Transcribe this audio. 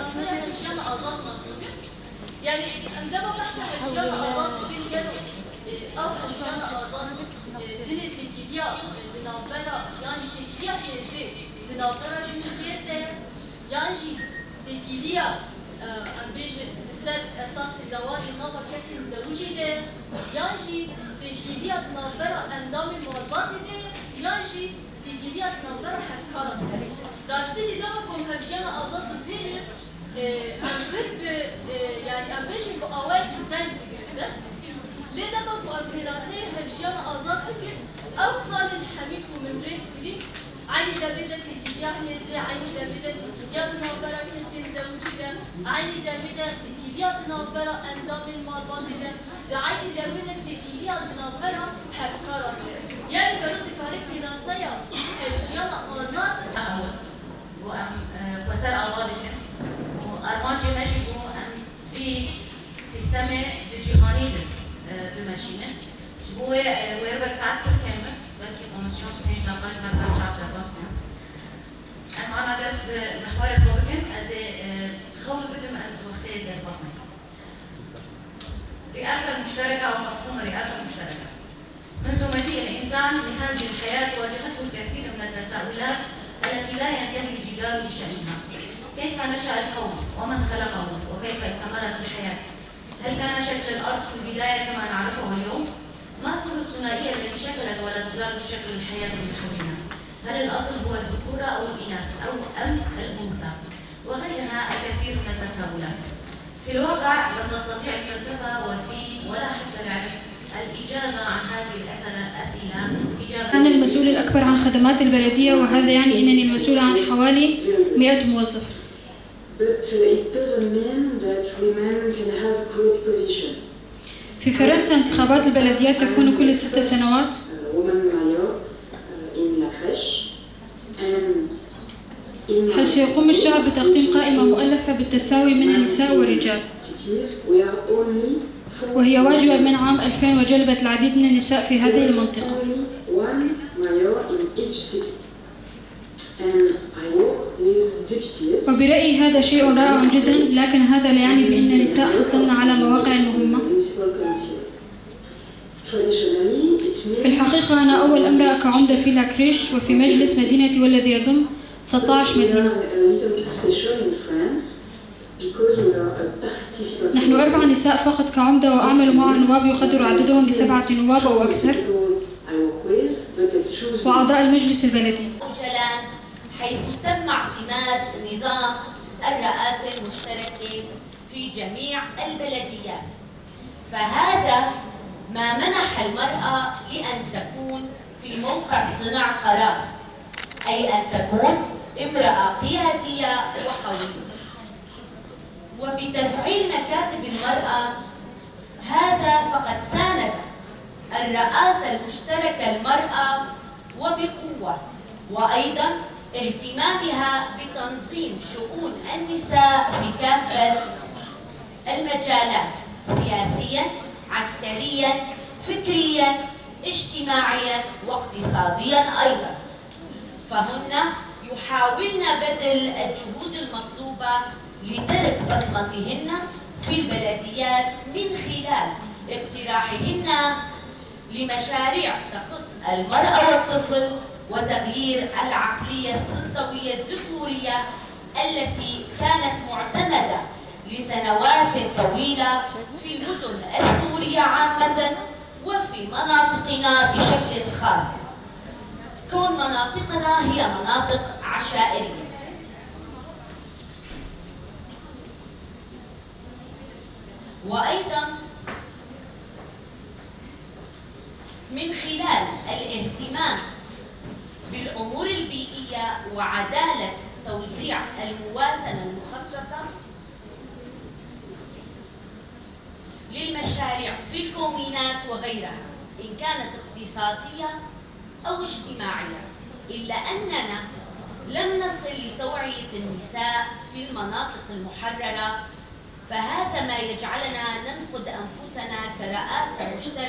فرنسا هجيان آزاد مصنوعة يعني عندما بحث هجيان آزاد بالجنو أو هجيان آزاد تني تكيليا بنابرا يعني تكيليا حيزي بنابرا جمهورية يعني تكيليا أم بيجي بسر أساس زواج نابا كسر زوجي ده يعني تكيليا بنابرا أندام المربات ده يعني تكيليا بنابرا حكارا راستي جدا بكم هجيان آزاد بيجي يعني أم بيجي بأوائل جدا بس لذا بقوا أبراسي هجيان آزاد بيجي أوفر الحميد من رئيس كذي عيني دابدة الكيديا هيزي عيني دابدة الكيديا بنابرا كسين زوجي ده عيني دابدة الكيديا بنابرا أندام المربان ده عيني دابدة الكيديا بنابرا حفكارا يعني برد كارك براسية هجيان آزاد وأم وسائل أوضاعهم وأرمانجي ماشي في سيستم جهاني بماشينه هو ويربط ساعات كامل بلكي كوميسيون تنجي نقاش بعد شابتر بسمة أما أنا بس بمحور الكوبكن از خول بدم از وقتي در بسمة رئاسة مشتركة أو مفهوم رئاسة مشتركة منذ مجيء الإنسان لهذه الحياة واجهته الكثير من التساؤلات التي لا ينتهي الجدال بشأنها كيف نشأ الكون ومن خلقه وكيف استمرت الحياة هل كان شكل الأرض في البداية كما نعرفه اليوم؟ ما الصورة الثنائية التي شكلت ولا تزال تشكل الحياة من حولنا؟ هل الأصل هو الذكورة أو الإناث أو الأنثى؟ وغيرها الكثير من التساؤلات. في الواقع لم تستطيع الفلسفة والدين ولا حتى العلم الإجابة عن هذه الأسئلة أنا المسؤول الأكبر عن خدمات البلدية وهذا يعني أنني المسؤول عن حوالي 100 موظف. في فرنسا انتخابات البلديات تكون كل 6 سنوات. حيث يقوم الشعب بتقديم قائمة مؤلفة بالتساوي من النساء والرجال. وهي واجبة من عام 2000 وجلبت العديد من النساء في هذه المنطقة. وبرأيي هذا شيء رائع جدا لكن هذا لا يعني بأن النساء حصلن على مواقع مهمة. في الحقيقة أنا أول امرأة كعمدة في لاكريش وفي مجلس مدينتي والذي يضم 19 مدينة. نحن 4 نساء فقط كعمدة وأعمل مع نواب يقدر عددهم ب7 نواب أو أكثر وأعضاء المجلس البلدي. حيث تم اعتماد نظام الرئاسة المشتركة في جميع البلديات فهذا ما منح المرأة لأن تكون في موقع صنع قرار أي أن تكون امرأة قيادية وقوية وبتفعيل مكاتب المرأة هذا فقد ساند الرئاسة المشتركة المرأة وبقوة وأيضا اهتمامها بتنظيم شؤون النساء في كافة المجالات سياسياً، عسكرياً، فكرياً، اجتماعياً واقتصادياً أيضاً فهن يحاولن بذل الجهود المطلوبة لترك بصمتهن في البلديات من خلال اقتراحهن لمشاريع تخص المرأة والطفل وتغيير العقلية السلطوية الذكورية التي كانت معتمدة لسنوات طويلة في المدن السورية عامة وفي مناطقنا بشكل خاص كون مناطقنا هي مناطق عشائرية وأيضا من خلال الاهتمام بالأمور البيئية وعدالة توزيع الموازنة المخصصة للمشاريع في الكومينات وغيرها إن كانت اقتصادية أو اجتماعية إلا أننا لم نصل لتوعية النساء في المناطق المحررة فهذا ما يجعلنا ننقد أنفسنا كرئاسة مشتركة